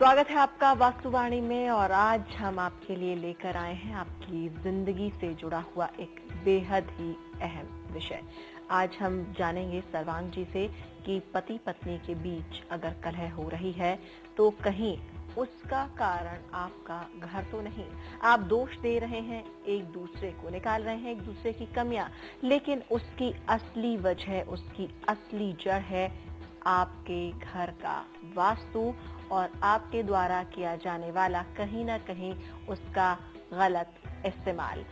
स्वागत है आपका वास्तुवाणी में। और आज हम आपके लिए लेकर आए हैं आपकी जिंदगी से जुड़ा हुआ एक बेहद ही अहम विषय। आज हम जानेंगे सर्वांग जी से कि पति पत्नी के बीच अगर कलह हो रही है तो कहीं उसका कारण आपका घर तो नहीं, आप दोष दे रहे हैं, एक दूसरे को निकाल रहे हैं, एक दूसरे की कमियां, लेकिन उसकी असली वजह, उसकी असली जड़ है आपके घर का वास्तु और आपके द्वारा किया जाने वाला कहीं ना कहीं उसका गलत इस्तेमाल।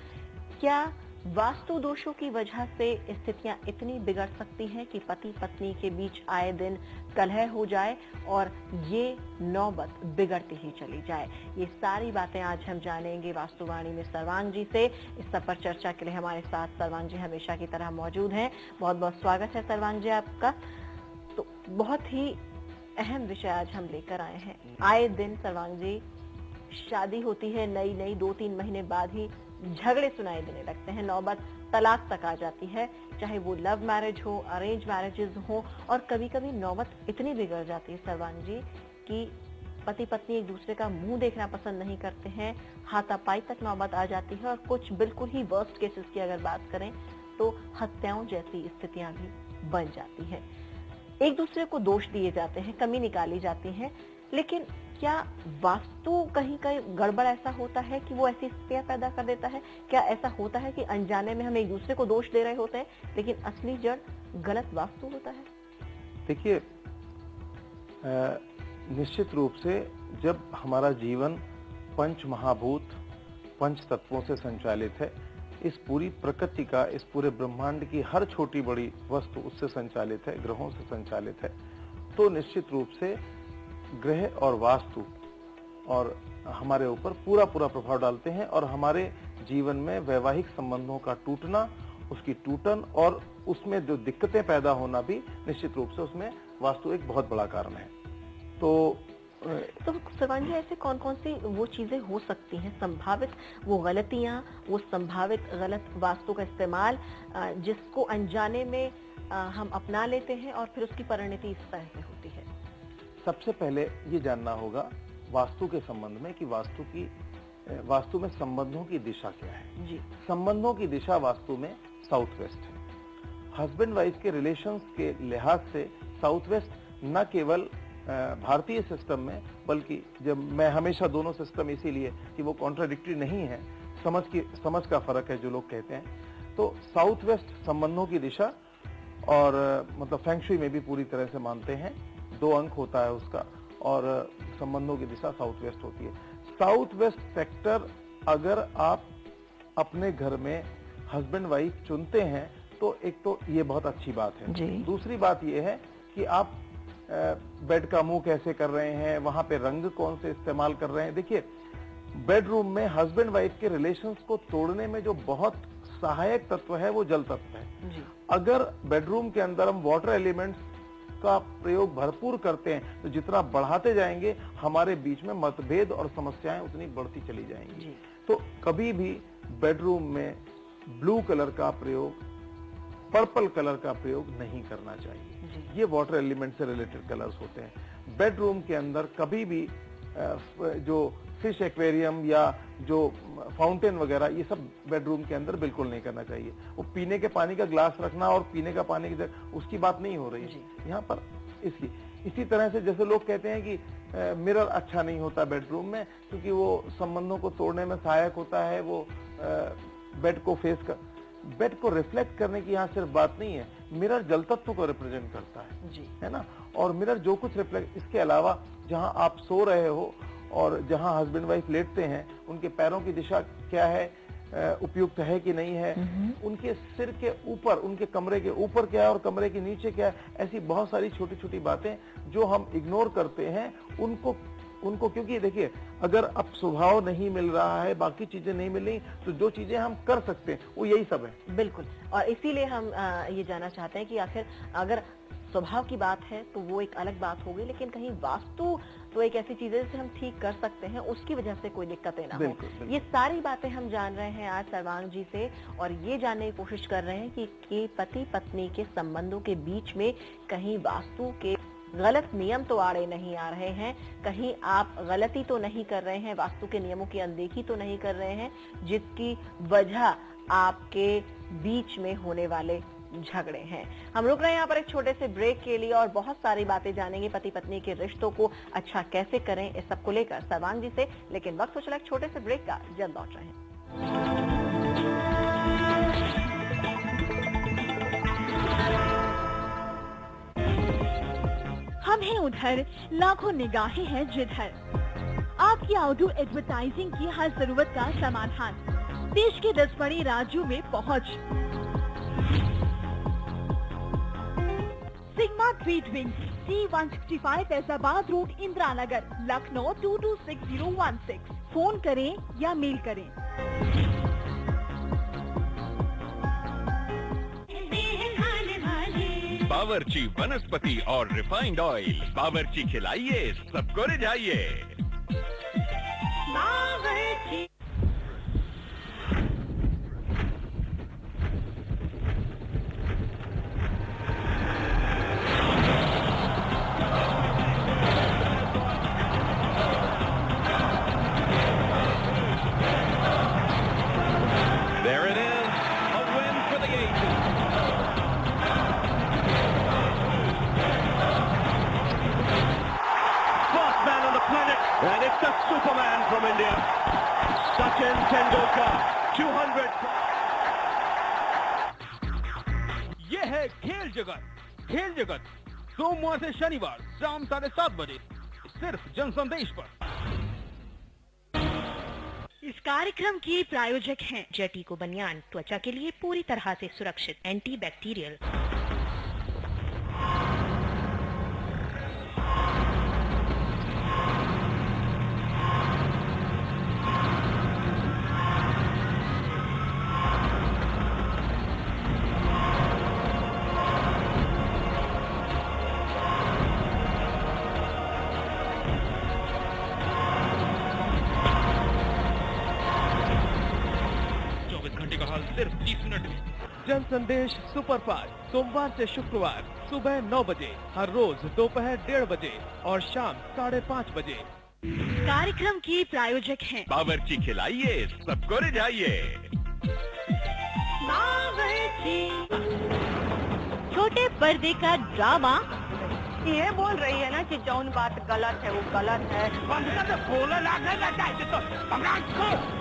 क्या वास्तु दोषों की वजह से स्थितियां इतनी बिगड़ सकती हैं कि पति पत्नी के बीच आए दिन कलह हो जाए और ये नौबत बिगड़ती ही चली जाए? ये सारी बातें आज हम जानेंगे वास्तुवाणी में सर्वांग जी से। इस सब पर चर्चा के लिए हमारे साथ सर्वांग जी हमेशा की तरह मौजूद हैं। बहुत बहुत स्वागत है सर्वांग जी आपका। तो बहुत ही अहम विषय आज हम लेकर आए हैं। आए दिन सर्वांग जी शादी होती है, नई नई 2-3 महीने बाद ही झगड़े सुनाई देने लगते हैं, नौबत तलाक तक आ जाती है, चाहे वो लव मैरिज हो, अरेंज मैरिजेस हो। और कभी कभी नौबत इतनी बिगड़ जाती है सर्वांग जी कि पति पत्नी एक दूसरे का मुंह देखना पसंद नहीं करते हैं, हाथापाई तक नौबत आ जाती है। और कुछ बिल्कुल ही वर्स्ट केसेस की अगर बात करें तो हत्याओं जैसी स्थितियां भी बन जाती हैं। एक दूसरे को दोष दिए जाते हैं, कमी निकाली जाती है, लेकिन क्या वास्तु कहीं कहीं गड़बड़ ऐसा होता है कि वो ऐसी स्थितियां पैदा कर देता है? क्या ऐसा होता है कि अनजाने में हम एक दूसरे को दोष दे रहे होते हैं लेकिन असली जड़ गलत वास्तु होता है? देखिए, निश्चित रूप से जब हमारा जीवन पंच महाभूत, पंच तत्वों से संचालित है, इस पूरी प्रकृति का, इस पूरे ब्रह्मांड की हर छोटी बड़ी वस्तु उससे संचालित है, ग्रहों से संचालित है, तो निश्चित रूप से ग्रह और वास्तु और हमारे ऊपर पूरा प्रभाव डालते हैं। और हमारे जीवन में वैवाहिक संबंधों का टूटना, उसकी टूटन और उसमें जो दिक्कतें पैदा होना भी निश्चित रूप से उसमें वास्तु एक बहुत बड़ा कारण है। तो सर्वांग जी, ऐसे कौन कौन सी वो चीजें हो सकती हैं, संभावित वो गलतियां, वो संभावित गलत वास्तु का इस्तेमाल जिसको अनजाने में हम अपना लेते हैं और फिर उसकी परिणति इस तरह से होती है? सबसे पहले ये जानना होगा वास्तु के संबंध में कि वास्तु में संबंधों की दिशा क्या है। जी, संबंधों की दिशा वास्तु में साउथ वेस्ट है। हस्बैंड वाइफ के रिलेशंस के लिहाज से साउथ वेस्ट न केवल भारतीय सिस्टम में, बल्कि जब मैं हमेशा दोनों सिस्टम इसीलिए कि वो कॉन्ट्राडिक्टरी नहीं है, समझ का फर्क है जो लोग कहते हैं। तो साउथ वेस्ट संबंधों की दिशा, और मतलब फेंग शुई में भी पूरी तरह से मानते हैं, 2 अंक होता है उसका, और संबंधों की दिशा साउथ वेस्ट होती है। साउथ वेस्ट सेक्टर अगर आप अपने घर में हस्बैंड वाइफ चुनते हैं तो एक तो ये बहुत अच्छी बात है। दूसरी बात ये है कि आप बेड का मुंह कैसे कर रहे हैं, वहां पे रंग कौन से इस्तेमाल कर रहे हैं। देखिए, बेडरूम में हस्बैंड वाइफ के रिलेशंस को तोड़ने में जो बहुत सहायक तत्व है वो जल तत्व है। जी। अगर बेडरूम के अंदर हम वाटर एलिमेंट्स का प्रयोग भरपूर करते हैं तो जितना बढ़ाते जाएंगे हमारे बीच में मतभेद और समस्याएं उतनी बढ़ती चली जाएंगी। जी। तो कभी भी बेडरूम में ब्लू कलर का प्रयोग, पर्पल कलर का प्रयोग नहीं करना चाहिए। ये वाटर एलिमेंट से रिलेटेड कलर्स होते हैं। बेडरूम के अंदर कभी भी जो फिश एक्वेरियम या जो फाउंटेन वगैरह, ये सब बेडरूम के अंदर बिल्कुल नहीं करना चाहिए। वो पीने के पानी का ग्लास रखना और पीने का पानी की उसकी बात नहीं हो रही है यहाँ पर। इसलिए इसी तरह से जैसे लोग कहते हैं कि मिरर अच्छा नहीं होता बेडरूम में क्योंकि वो संबंधों को तोड़ने में सहायक होता है, वो बेड को रिफ्लेक्ट करने की यहाँ सिर्फ बात नहीं है, मिरर जल तत्व को रिप्रेजेंट करता है ना। और मिरर जो कुछ रिफ्लेक्ट, इसके अलावा जहां आप सो रहे हो और जहां हस्बैंड वाइफ लेटते हैं उनके पैरों की दिशा क्या है, उपयुक्त है कि नहीं है, उनके सिर के ऊपर, उनके कमरे के ऊपर क्या है और कमरे के नीचे क्या है, ऐसी बहुत सारी छोटी छोटी बातें जो हम इग्नोर करते हैं उनको क्योंकि देखिए, अगर अब स्वभाव नहीं मिल रहा है, बाकी चीजें नहीं मिल रही, तो जो चीजें हम कर सकते हैं वो यही सब है। बिल्कुल। और इसीलिए हम ये जानना चाहते हैं कि आखिर अगर स्वभाव की बात है तो वो एक अलग बात हो गई, लेकिन कहीं वास्तु तो एक ऐसी चीज है जिसे हम ठीक कर सकते हैं, उसकी वजह से कोई दिक्कतें ना हो। ये सारी बातें हम जान रहे हैं आज सर्वांग जी से, और ये जानने की कोशिश कर रहे हैं कि पति पत्नी के संबंधों के बीच में कहीं वास्तु के गलत नियम तो आड़े नहीं आ रहे हैं, कहीं आप गलती तो नहीं कर रहे हैं, वास्तु के नियमों की अनदेखी तो नहीं कर रहे हैं, जिसकी वजह आपके बीच में होने वाले झगड़े हैं। हम रुक रहे हैं यहाँ पर एक छोटे से ब्रेक के लिए और बहुत सारी बातें जानेंगे पति पत्नी के रिश्तों को अच्छा कैसे करें, इस सब को लेकर सर्वांग जी से। लेकिन वक्त हो चला एक छोटे से ब्रेक का, जल्द लौट रहे हैं। हम हैं उधर, लाखों निगाहें हैं जिधर। आपकी आउटडोर एडवर्टाइजिंग की हर जरूरत का समाधान देश के 10 बड़े राज्यों में पहुंच। Sigma treatment C165 Faizabad road, Indira Nagar, Lucknow 226016। Phone करें या मेल करें। बावर्ची वनस्पति और रिफाइंड ऑयल, बावर्ची खिलाइए सबको रिझाइए। बावर्ची। There it is, a win for the aces. First man on the planet, and it's the Superman from India, Sachin Tendulkar, 200. ये है खेल जगत सोमवार से शनिवार शाम 7:30 बजे सिर्फ जनसंदेश पर। इस कार्यक्रम के प्रायोजक हैं जेटिको बनियान, त्वचा के लिए पूरी तरह से सुरक्षित, एंटी बैक्टीरियल। सिर्फ 30 मिनट में। जन संदेश सुपरफास्ट सोमवार से शुक्रवार सुबह 9 बजे, हर रोज दोपहर 1:30 बजे और शाम 5:30 बजे। कार्यक्रम के प्रायोजक हैं बावर्ची खिलाइए सबको रिझाइए। छोटे पर्दे का ड्रामा। ये बोल रही है ना कि जौन बात गलत है वो गलत है।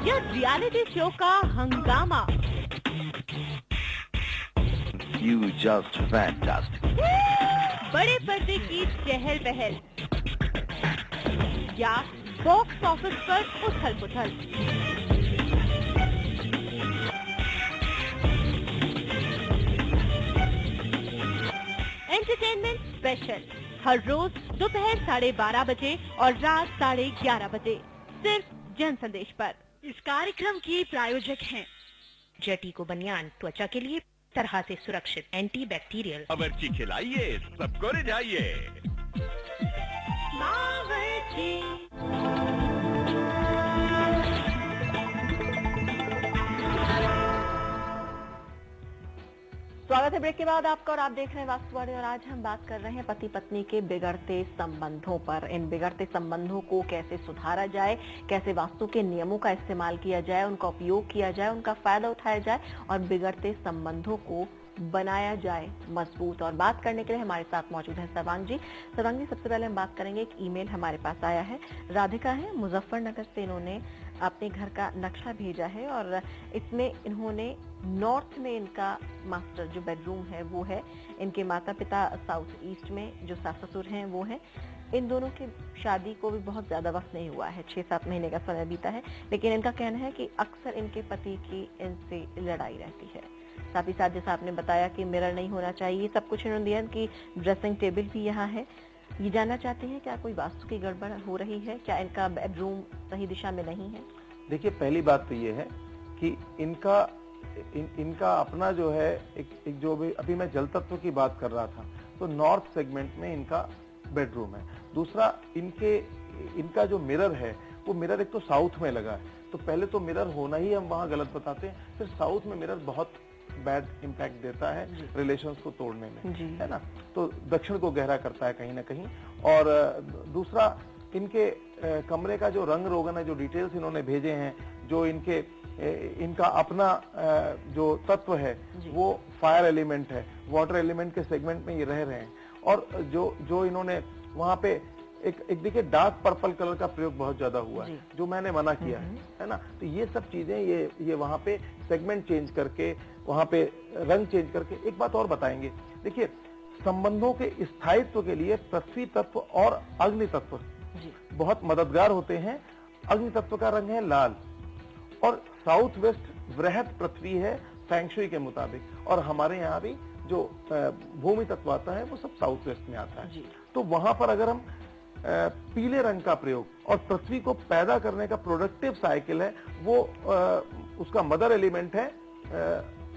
यह रियलिटी शो का हंगामा। You just fantastic. बड़े पर्दे की चहल पहल या बॉक्स ऑफिस पर उथल पुथल। एंटरटेनमेंट स्पेशल हर रोज दोपहर 12:30 बजे और रात 11:30 बजे सिर्फ जन संदेश पर। इस कार्यक्रम के प्रायोजक हैं जेटिको बनियान, त्वचा के लिए तरह से सुरक्षित, एंटी बैक्टीरियल। बावर्ची खिलाइए सबको रिझाइए। स्वागत है ब्रेक के बाद आपका, और आप देख रहे हैं वास्तुवाणी। और आज हम बात कर रहे हैं पति पत्नी के बिगड़ते संबंधों पर। इन बिगड़ते संबंधों को कैसे सुधारा जाए, कैसे वास्तु के नियमों का इस्तेमाल किया जाए, उनका उपयोग किया जाए, उनका फायदा उठाया जाए और बिगड़ते संबंधों को बनाया जाए मजबूत। और बात करने के लिए हमारे साथ मौजूद है सर्वांग जी। सर्वांग जी, सबसे पहले हम बात करेंगे, एक ईमेल हमारे पास आया है, राधिका है मुजफ्फरनगर से, इन्होंने अपने घर का नक्शा भेजा है और इसमें इन्होंने नॉर्थ में इनका मास्टर जो बेडरूम है वो है, इनके माता पिता साउथ ईस्ट में जो सास ससुर हैं वो हैं। इन दोनों की शादी को भी बहुत ज्यादा वक्त नहीं हुआ है, 6-7 महीने का समय बीता है, लेकिन इनका कहना है कि अक्सर इनके पति की इनसे लड़ाई रहती है। साथ ही साथ जैसा आपने बताया कि मिरर नहीं होना चाहिए, सब कुछ इन्होंने दिया कि ड्रेसिंग टेबल भी यहाँ है। ये जानना चाहते हैं क्या कोई वास्तु की गड़बड़ हो रही है, क्या इनका बेडरूम सही दिशा में नहीं है? देखिए, पहली बात तो ये है कि इनका अपना जो है एक जो भी अभी मैं जल तत्व की बात कर रहा था, तो नॉर्थ सेगमेंट में इनका बेडरूम है। दूसरा, इनका जो मिरर है वो मिरर एक तो साउथ में लगा है, तो पहले तो मिरर होना ही हम वहां गलत बताते हैं, फिर साउथ में मिरर बहुत बैड इम्पैक्ट देता है रिलेशंस को तोड़ने में, है ना। तो दक्षिण को गहरा करता है कहीं ना कहीं। और दूसरा, इनके कमरे का जो रंग रोगन है, जो डिटेल्स इन्होंने भेजे हैं, जो इनका अपना जो तत्व है वो फायर एलिमेंट है, वाटर एलिमेंट के सेगमेंट में ये रह रहे हैं। और जो इन्होंने वहां पे एक देखिए डार्क पर्पल कलर का प्रयोग बहुत ज्यादा हुआ है, जो मैंने मना किया है ना। तो ये सब चीजें ये वहां पे सेगमेंट चेंज करके, वहां पे रंग चेंज करके एक बात और बताएंगे। देखिए, संबंधों के स्थायित्व के लिए पृथ्वी तत्व और अग्नि तत्व बहुत मददगार होते हैं। अग्नि तत्व का रंग है लाल, और साउथ वेस्ट वृहत पृथ्वी है फेंग शुई के मुताबिक, और हमारे यहाँ भी जो भूमि तत्व आता है वो सब साउथ वेस्ट में आता है। तो वहां पर अगर हम पीले रंग का प्रयोग, और पृथ्वी को पैदा करने का प्रोडक्टिव साइकिल है वो उसका मदर एलिमेंट है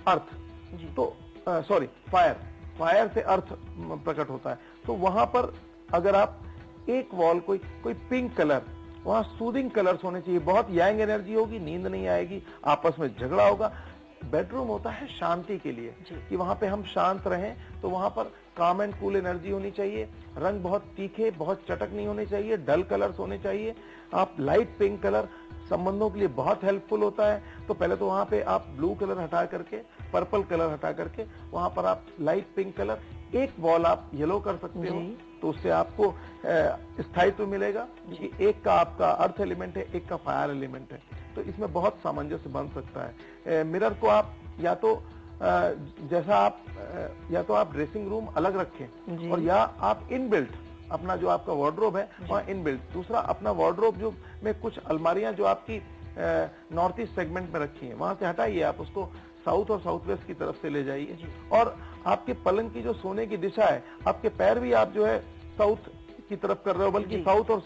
अर्थ, तो सॉरी फायर से अर्थ प्रकट होता है। तो वहां पर अगर आप एक वॉल कोई पिंक कलर, वहां सूदिंग कलर्स होने चाहिए, बहुत यांग एनर्जी होगी, नींद नहीं आएगी, आपस में झगड़ा होगा। बेडरूम होता है शांति के लिए, कि वहां पे हम शांत रहें, तो वहां पर काम एंड कूल एनर्जी होनी चाहिए। रंग बहुत तीखे, बहुत चटक नहीं होने चाहिए, डल कलर्स होने चाहिए। आप लाइट पिंक कलर संबंधों के लिए बहुत हेल्पफुल होता है। तो पहले तो वहां पे आप ब्लू कलर हटा करके, पर्पल कलर हटा करके, वहां पर आप लाइट पिंक कलर, एक वॉल आप येलो कर सकते हो, तो उससे आपको स्थायित्व मिलेगा, क्योंकि एक का आपका अर्थ एलिमेंट है, एक का फायर एलिमेंट है। तो इसमें बहुत सामंजस्य बन सकता है। मिरर को आप या तो आप ड्रेसिंग रूम अलग रखें, और या आप इनबिल्ट अपना जो आपका वार्डरोब है वहाँ इनबिल्ट, दूसरा अपना वार्डरोब जो में कुछ अलमारियां जो आपकी नॉर्थ ईस्ट सेगमेंट में रखी हैं, वहां से हटाइए, आप उसको साउथ और साउथ वेस्ट की तरफ से ले जाइए। और आपके पलंग की जो सोने की दिशा है, आपके पैर भी आप जो है साउथ की तरफ कर रहे हो, बल्कि साउथ और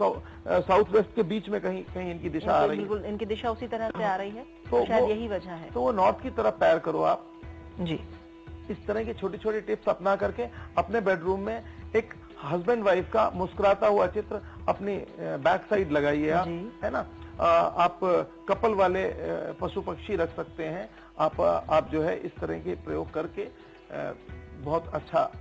साउथ वेस्ट के बीच में कहीं इनकी दिशा आ रही है। बिल्कुल इनकी दिशा उसी तरह से आ रही है, तो शायद यही वजह है। तो वो नॉर्थ की तरफ पैर करो आप जी। इस तरह की छोटी छोटी टिप्स अपना करके अपने बेडरूम में एक हस्बैंड वाइफ का मुस्कुराता हुआ चित्र अपनी बैक साइड लगाइए आप, है ना। आप कपल वाले पशु पक्षी रख सकते हैं। आप जो है इस तरह के प्रयोग करके बहुत अच्छा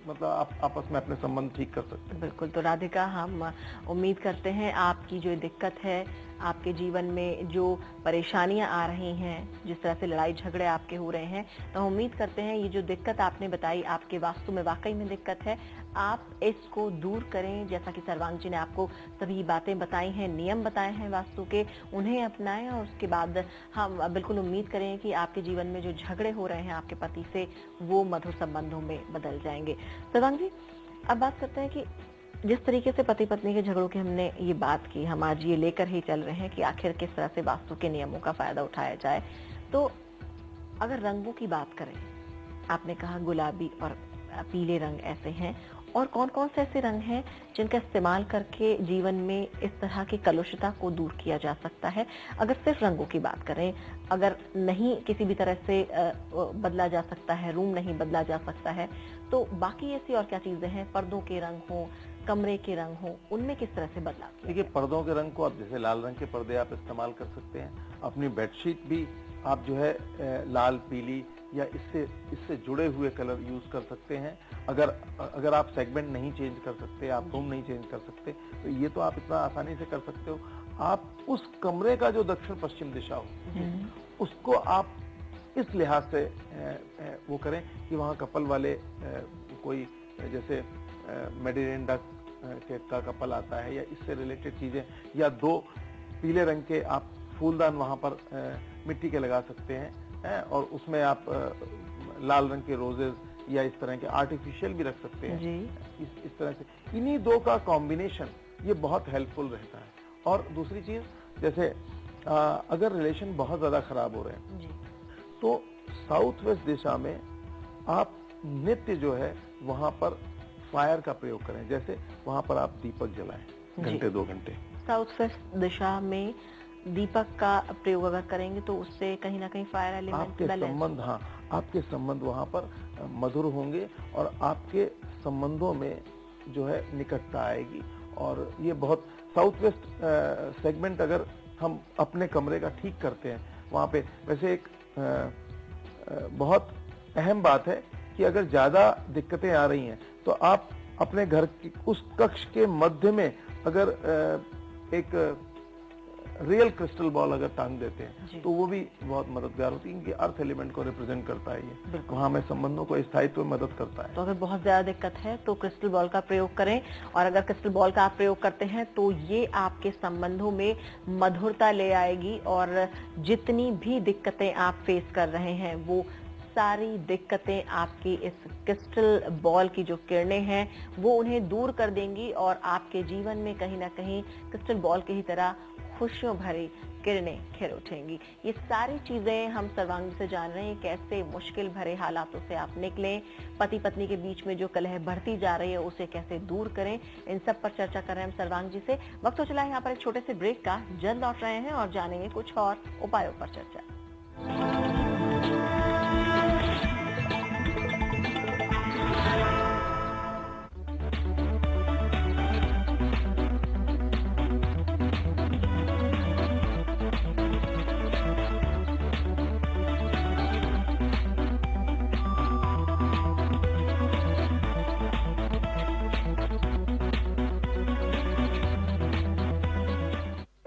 मतलब आप आपस में अपने संबंध ठीक कर सकते हैं। बिल्कुल। तो राधिका, हम उम्मीद करते हैं आपकी जो दिक्कत है, आपके जीवन में जो परेशानियां आ रही हैं, जिस तरह से लड़ाई झगड़े आपके हो रहे हैं, तो हम उम्मीद करते हैं ये जो दिक्कत आपने बताई, आपके वास्तु में वाकई में दिक्कत है, आप इसको दूर करें। जैसा कि सर्वांग जी ने आपको सभी बातें बताई हैं, नियम बताए हैं वास्तु के, उन्हें अपनाएं, और उसके बाद हम बिल्कुल उम्मीद करें कि आपके जीवन में जो झगड़े हो रहे हैं आपके पति से, वो मधुर संबंधों में बदल जाएंगे। सर्वांग जी, अब बात करते हैं कि जिस तरीके से पति पत्नी के झगड़ों की हमने ये बात की, हम आज ये लेकर ही चल रहे हैं कि आखिर किस तरह से वास्तु के नियमों का फायदा उठाया जाए। तो अगर रंगों की बात करें, आपने कहा गुलाबी और पीले रंग ऐसे हैं, और कौन कौन से ऐसे रंग हैं जिनका इस्तेमाल करके जीवन में इस तरह की कलुषता को दूर किया जा सकता है? अगर सिर्फ रंगों की बात करें, अगर नहीं किसी भी तरह से बदला जा सकता है, रूम नहीं बदला जा सकता है, तो बाकी ऐसी और क्या चीजें हैं? पर्दों के रंग हो, कमरे के रंग हो, उनमें किस तरह से बदलाव? देखिए, पर्दों के रंग को आप जैसे लाल रंग के पर्दे आप इस्तेमाल कर सकते हैं। अपनी बेडशीट भी आप जो है लाल, पीली या इससे जुड़े हुए कलर यूज कर सकते हैं। अगर आप सेगमेंट नहीं चेंज कर सकते, आप रूम नहीं चेंज कर सकते, तो ये तो आप इतना आसानी से कर सकते हो। आप उस कमरे का जो दक्षिण पश्चिम दिशा हो, उसको आप इस लिहाज से वो करें कि वहाँ कपल वाले कोई जैसे मेडिटेरियन डक का कपल आता है, या इससे रिलेटेड चीजें, या 2 पीले रंग के आप फूलदान वहां पर मिट्टी के लगा सकते हैं, और उसमें आप लाल रंग के रोजेज या इस तरह के आर्टिफिशियल भी रख सकते हैं जी। इस तरह से इन्हीं 2 का कॉम्बिनेशन ये बहुत हेल्पफुल रहता है। और दूसरी चीज, जैसे अगर रिलेशन बहुत ज्यादा खराब हो रहे हैं जी, तो साउथ वेस्ट दिशा में आप नित्य जो है वहां पर फायर का प्रयोग करें। जैसे वहां पर आप दीपक जलाएं घंटे 2 घंटे। साउथ वेस्ट दिशा में दीपक का प्रयोग अगर करेंगे तो उससे कहीं ना कहीं फायर एलिमेंट आपके संबंध, हाँ, आपके संबंध वहां पर मधुर होंगे, और आपके संबंधों में जो है निकटता आएगी। और ये बहुत साउथ वेस्ट सेगमेंट अगर हम अपने कमरे का ठीक करते हैं, वहां पे वैसे एक बहुत अहम बात है कि अगर ज्यादा दिक्कतें आ रही हैं तो आप अपने घर की उस कक्ष के मध्य में अगर एक रियल क्रिस्टल बॉल अगर टांग देते हैं तो वो भी बहुत मददगार होती है, क्योंकि अर्थ एलिमेंट को रिप्रेजेंट करता है ये, वहाँ में संबंधों को स्थायित्व में मदद करता है। तो अगर बहुत ज्यादा दिक्कत है तो क्रिस्टल बॉल का प्रयोग करें, और अगर क्रिस्टल बॉल का आप प्रयोग करते हैं तो ये आपके संबंधों में मधुरता ले आएगी, और जितनी भी दिक्कतें आप फेस कर रहे हैं वो सारी दिक्कतें आपकी इस क्रिस्टल बॉल की जो किरणें हैं वो उन्हें दूर कर देंगी, और आपके जीवन में कहीं ना कहीं क्रिस्टल बॉल की ही तरह खुशियों भरी किरणें खिल उठेंगी। ये सारी चीजें हम सर्वांगी से जान रहे हैं, कैसे मुश्किल भरे हालातों से आप निकलें, पति पत्नी के बीच में जो कलह बढ़ती जा रही है उसे कैसे दूर करें, इन सब पर चर्चा कर रहे हैं हम सर्वांग जी से। वक्त हो चला है यहाँ पर एक छोटे से ब्रेक का, जल्द लौट रहे हैं और जानेंगे कुछ और उपायों पर चर्चा।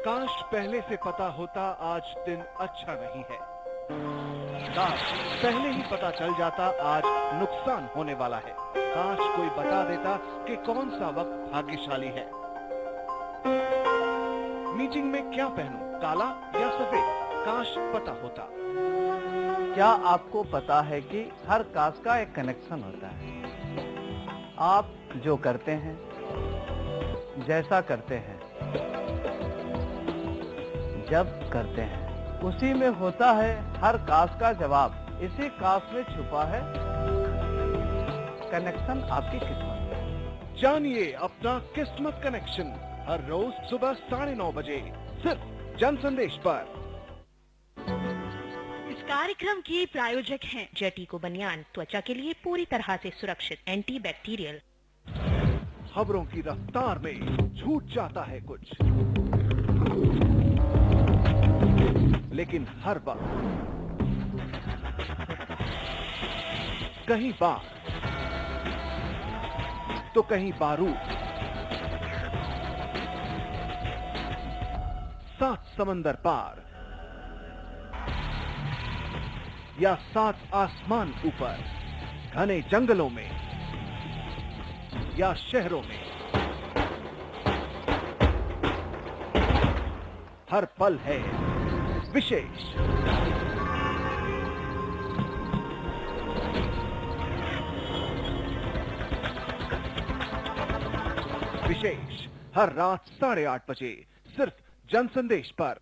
काश पहले से पता होता आज दिन अच्छा नहीं है, काश पहले ही पता चल जाता आज नुकसान होने वाला है, काश कोई बता देता कि कौन सा वक्त भाग्यशाली है। मीटिंग में क्या पहनूं, काला या सफेद, काश पता होता। क्या आपको पता है कि हर कास्ट का एक कनेक्शन होता है? आप जो करते हैं, जैसा करते हैं, जब करते हैं, उसी में होता है हर कास्ट का जवाब। इसी कास्ट में छुपा है कनेक्शन आपकी किस्मत। जानिए अपना किस्मत कनेक्शन हर रोज सुबह 9:30 बजे सिर्फ जन संदेश पर। इस कार्यक्रम के प्रायोजक हैं जेटी को बनियान, त्वचा के लिए पूरी तरह से सुरक्षित, एंटी बैक्टीरियल। खबरों की रफ्तार में छूट जाता है कुछ, लेकिन हर बार कहीं बार तो कहीं बारूद, 7 समंदर पार या 7 आसमान ऊपर, घने जंगलों में या शहरों में, हर पल है विशेष। विशेष हर रात 8:30 बजे सिर्फ जन संदेश पर।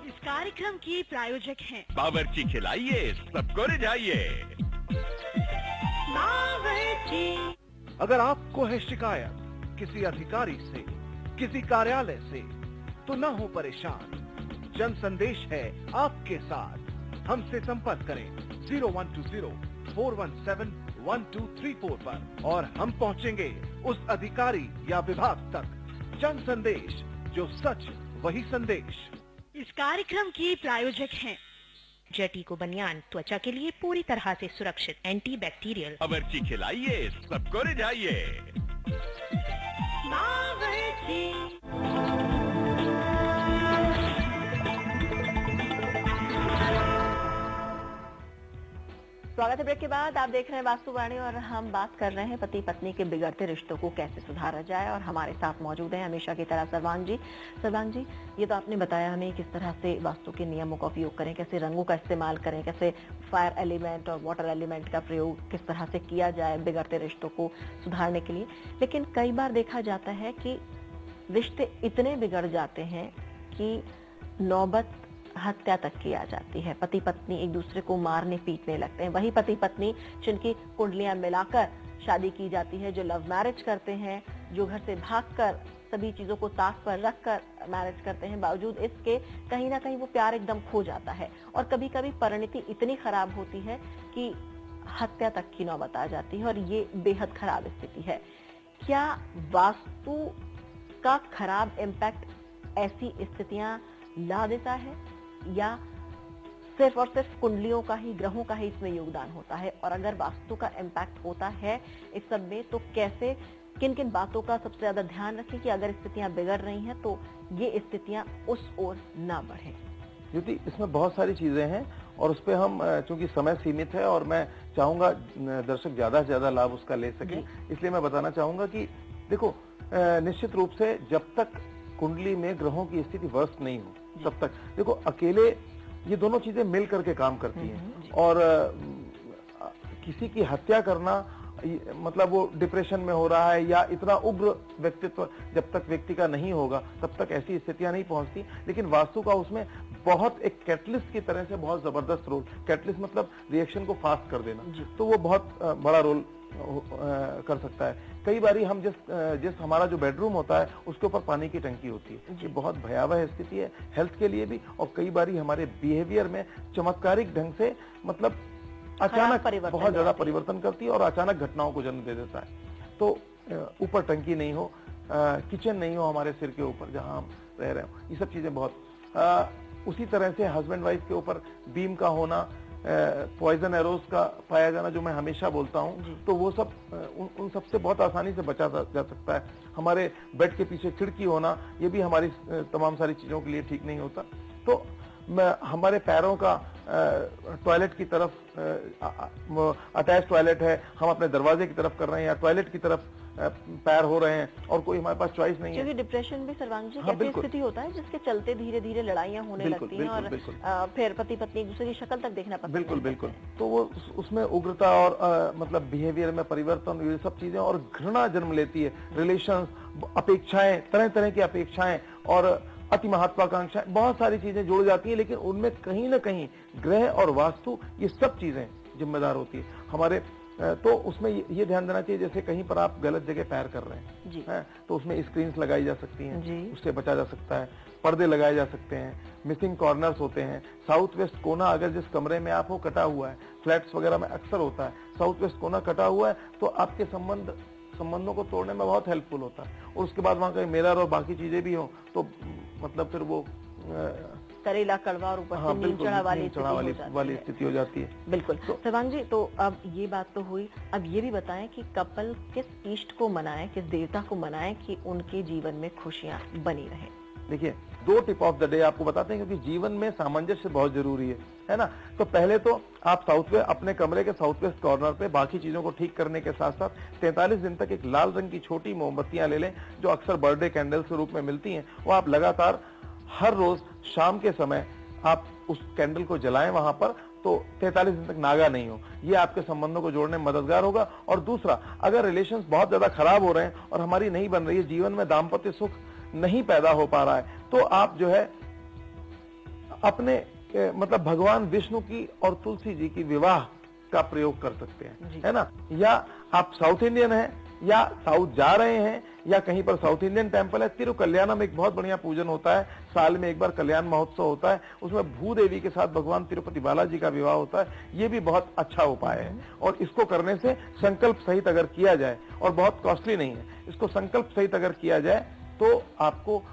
इस कार्यक्रम के प्रायोजक हैं बावर्ची खिलाइए, सबको रिझाइए। बावर्ची। अगर आपको है शिकायत किसी अधिकारी से, किसी कार्यालय से, तो न हो परेशान, जन संदेश है आपके साथ। हमसे संपर्क करें 0120-417-1234 पर और हम पहुंचेंगे उस अधिकारी या विभाग तक। जन संदेश, जो सच वही संदेश। इस कार्यक्रम के प्रायोजक हैं जेटी को बनियान, त्वचा के लिए पूरी तरह से सुरक्षित, एंटी बैक्टीरियल। बावर्ची खिलाइए, सबको रिझाइए। बावर्ची। स्वागत है ब्रेक के बाद। आप देख रहे हैं वास्तुवाणी और हम बात कर रहे हैं पति पत्नी के बिगड़ते रिश्तों को कैसे सुधारा जाए, और हमारे साथ मौजूद हैं हमेशा की तरह सर्वांग जी। सर्वांग जी, ये तो आपने बताया हमें किस तरह से वास्तु के नियमों का उपयोग करें, कैसे रंगों का इस्तेमाल करें, कैसे फायर एलिमेंट और वाटर एलिमेंट का प्रयोग किस तरह से किया जाए बिगड़ते रिश्तों को सुधारने के लिए। लेकिन कई बार देखा जाता है कि रिश्ते इतने बिगड़ जाते हैं कि नौबत हत्या तक की आ जाती है। पति पत्नी एक दूसरे को मारने पीटने लगते हैं। वही पति पत्नी जिनकी कुंडलियां मिलाकर शादी की जाती है, जो लव मैरिज करते हैं, जो घर से भागकर सभी चीजों को ताक पर रखकर मैरिज करते हैं, बावजूद इसके कहीं ना कहीं वो प्यार एकदम खो जाता है, और कभी कभी परिणति इतनी खराब होती है कि हत्या तक की नौबत आ जाती है, और ये बेहद खराब स्थिति है। क्या वास्तु का खराब इम्पैक्ट ऐसी स्थितियां ला देता है, या सिर्फ और सिर्फ कुंडलियों का ही, ग्रहों का ही इसमें योगदान होता है? और अगर वास्तु का इम्पैक्ट होता है इस सब में, तो कैसे, किन किन बातों का सबसे ज्यादा ध्यान रखें कि अगर स्थितियां बिगड़ रही हैं तो ये स्थितियां उस ओर ना बढ़े? क्योंकि इसमें बहुत सारी चीजें हैं और उस पर हम, चूंकि समय सीमित है और मैं चाहूंगा दर्शक ज्यादा से ज्यादा लाभ उसका ले सकें, इसलिए मैं बताना चाहूंगा कि देखो, निश्चित रूप से जब तक कुंडली में ग्रहों की स्थिति वर्स्ट नहीं हो तब तक, देखो अकेले ये दोनों चीजें मिल करके काम करती हैं। और किसी की हत्या करना, मतलब वो डिप्रेशन में हो रहा है या इतना उग्र व्यक्तित्व जब तक व्यक्ति का नहीं होगा तब तक ऐसी स्थितियां नहीं पहुंचती। लेकिन वास्तु का उसमें बहुत एक कैटलिस्ट की तरह से बहुत जबरदस्त रोल, कैटलिस्ट मतलब रिएक्शन को फास्ट कर देना, तो वो बहुत बड़ा रोल कर सकता है। कई बारी हम जिस हमारा जो बेडरूम होता है उसके ऊपर पानी की टंकी होती है, ये बहुत भयावह स्थिति है हेल्थ के लिए भी, और कई बारी हमारे बिहेवियर में चमत्कारिक ढंग से, मतलब अचानक बहुत ज्यादा परिवर्तन करती है और अचानक घटनाओं को जन्म दे देता है। तो ऊपर टंकी नहीं हो, किचन नहीं हो हमारे सिर के ऊपर जहां हम रह रहे हो, ये सब चीजें बहुत। उसी तरह से हस्बैंड वाइफ के ऊपर बीम का होना, पॉइजन एरोज का पाया जाना, जो मैं हमेशा बोलता हूं, तो वो सब उन सबसे बहुत आसानी से बचा जा सकता है। हमारे बेड के पीछे खिड़की होना, ये भी हमारी तमाम सारी चीजों के लिए ठीक नहीं होता। तो हमारे पैरों का टॉयलेट की तरफ, अटैच टॉयलेट है, हम अपने दरवाजे की तरफ कर रहे हैं या टॉयलेट की तरफ पैर हो रहे हैं और कोई हमारे पास चॉइस नहीं है। क्योंकि डिप्रेशन भी सर्वांग जी ऐसी स्थिति होता है जिसके चलते धीरे धीरे लड़ाइयां होने लगती हैं और फिर पति पत्नी एक दूसरे की शक्ल तक देखना पड़ता है। बिल्कुल बिल्कुल। तो वो उसमें उग्रता और मतलब बिहेवियर में परिवर्तन, ये सब चीजें, और घृणा जन्म लेती है। रिलेशंस, अपेक्षाएं, तरह तरह की अपेक्षाएं और अति महत्वाकांक्षाएं, बहुत सारी चीजें जुड़ जाती है, लेकिन उनमें कहीं ना कहीं ग्रह और वास्तु, ये सब चीजें जिम्मेदार होती है हमारे। तो उसमें ये ध्यान देना चाहिए, जैसे कहीं पर आप गलत जगह पैर कर रहे हैं, तो उसमें स्क्रीन्स लगाई जा सकती हैं, उससे बचा जा सकता है। पर्दे लगाए जा सकते हैं, मिसिंग कॉर्नर्स होते हैं। साउथ वेस्ट कोना अगर जिस कमरे में आप हो कटा हुआ है, फ्लैट्स वगैरह में अक्सर होता है, साउथ वेस्ट कोना कटा हुआ है तो आपके संबंधों को तोड़ने में बहुत हेल्पफुल होता है। और उसके बाद वहां कहीं मिरर और बाकी चीजें भी हो तो मतलब फिर वो करेला कड़वा और ऊपर से नीम चढ़ा वाली स्थिति हो जाती है। बिल्कुल। सर्वांग जी, तो अब ये बात तो हुई, अब ये भी बताएं कि कपल किस इष्ट को मनाएं, किस देवता को मनाएं कि उनके जीवन में खुशियां बनी रहें? देखिए, 2 टिप ऑफ द डे आपको बताते हैं, क्योंकि जीवन में सामंजस्य बहुत जरूरी है ना। तो पहले तो आप अपने कमरे के साउथ वेस्ट कॉर्नर पे बाकी चीजों को ठीक करने के साथ साथ 43 दिन तक एक लाल रंग की छोटी मोमबत्तियां ले लें, जो अक्सर बर्थडे कैंडल्स के रूप में मिलती हैं। वो आप लगातार हर रोज शाम के समय आप उस कैंडल को जलाएं वहां पर, तो 43 दिन तक नागा नहीं हो। ये आपके संबंधों को जोड़ने में मददगार होगा। और दूसरा, अगर रिलेशंस बहुत ज्यादा खराब हो रहे हैं और हमारी नहीं बन रही है, जीवन में दाम्पत्य सुख नहीं पैदा हो पा रहा है, तो आप जो है अपने मतलब भगवान विष्णु की और तुलसी जी की विवाह का प्रयोग कर सकते हैं, है ना। या आप साउथ इंडियन हैं या साउथ जा रहे हैं या कहीं पर साउथ इंडियन टेम्पल है, तिरुकल्याणम एक बहुत बढ़िया पूजन होता है, साल में एक बार कल्याण महोत्सव होता है, उसमें भूदेवी के साथ भगवान तिरुपति बालाजी का विवाह होता है। ये भी बहुत अच्छा उपाय है और इसको करने से संकल्प सहित अगर किया जाए, और बहुत कॉस्टली नहीं है, इसको संकल्प सहित अगर किया जाए तो आपको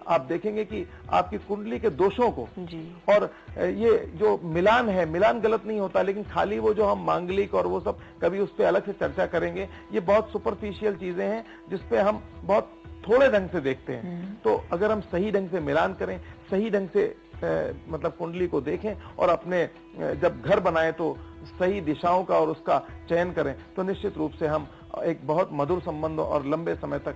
आप देखेंगे कि आपकी कुंडली के दोषों को और ये जो मिलान है, मिलान गलत नहीं होता, लेकिन खाली वो जो हम मांगलिक और वो सब, कभी उस पर अलग से चर्चा करेंगे। ये बहुत सुपरफिशियल चीजें हैं जिसपे हम बहुत थोड़े ढंग से देखते हैं। तो अगर हम सही ढंग से मिलान करें, सही ढंग से मतलब कुंडली को देखें और अपने जब घर बनाए तो सही दिशाओं का और उसका चयन करें, तो निश्चित रूप से हम एक बहुत मधुर संबंध और लंबे समय तक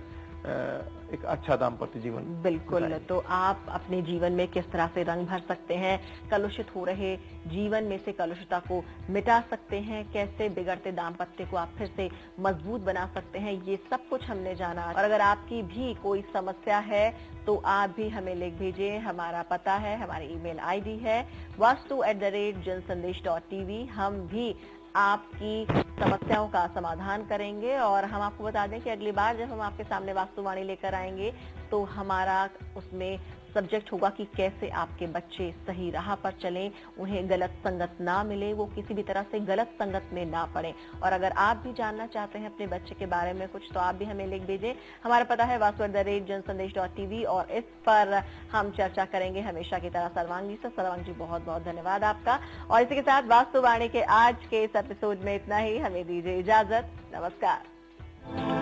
एक अच्छा दाम्पत्य जीवन। बिल्कुल। तो आप अपने जीवन में किस तरह से रंग भर सकते हैं, कलुषित हो रहे जीवन में से कलुषता को मिटा सकते हैं, कैसे बिगड़ते दाम्पत्य को आप फिर से मजबूत बना सकते हैं, ये सब कुछ हमने जाना। और अगर आपकी भी कोई समस्या है तो आप भी हमें लिख भेजिए। हमारा पता है, हमारी ईमेल आईडी है vastu@jansandesh.tv। हम भी आपकी समस्याओं का समाधान करेंगे और हम आपको बता दें कि अगली बार जब हम आपके सामने वास्तुवाणी लेकर आएंगे तो हमारा उसमें सब्जेक्ट होगा कि कैसे आपके बच्चे सही राह पर चलें, उन्हें गलत संगत ना मिले, वो किसी भी तरह से गलत संगत में ना पड़े। और अगर आप भी जानना चाहते हैं अपने बच्चे के बारे में कुछ, तो आप भी हमें लिख भेजें। हमारा पता है vasu@jansandesh.tv और इस पर हम चर्चा करेंगे हमेशा की तरह सर्वांग जी से। सर्वांग जी, बहुत बहुत धन्यवाद आपका। और इसी के साथ वास्तुवाणी के आज के इस एपिसोड में इतना ही। हमें दीजिए इजाजत। नमस्कार।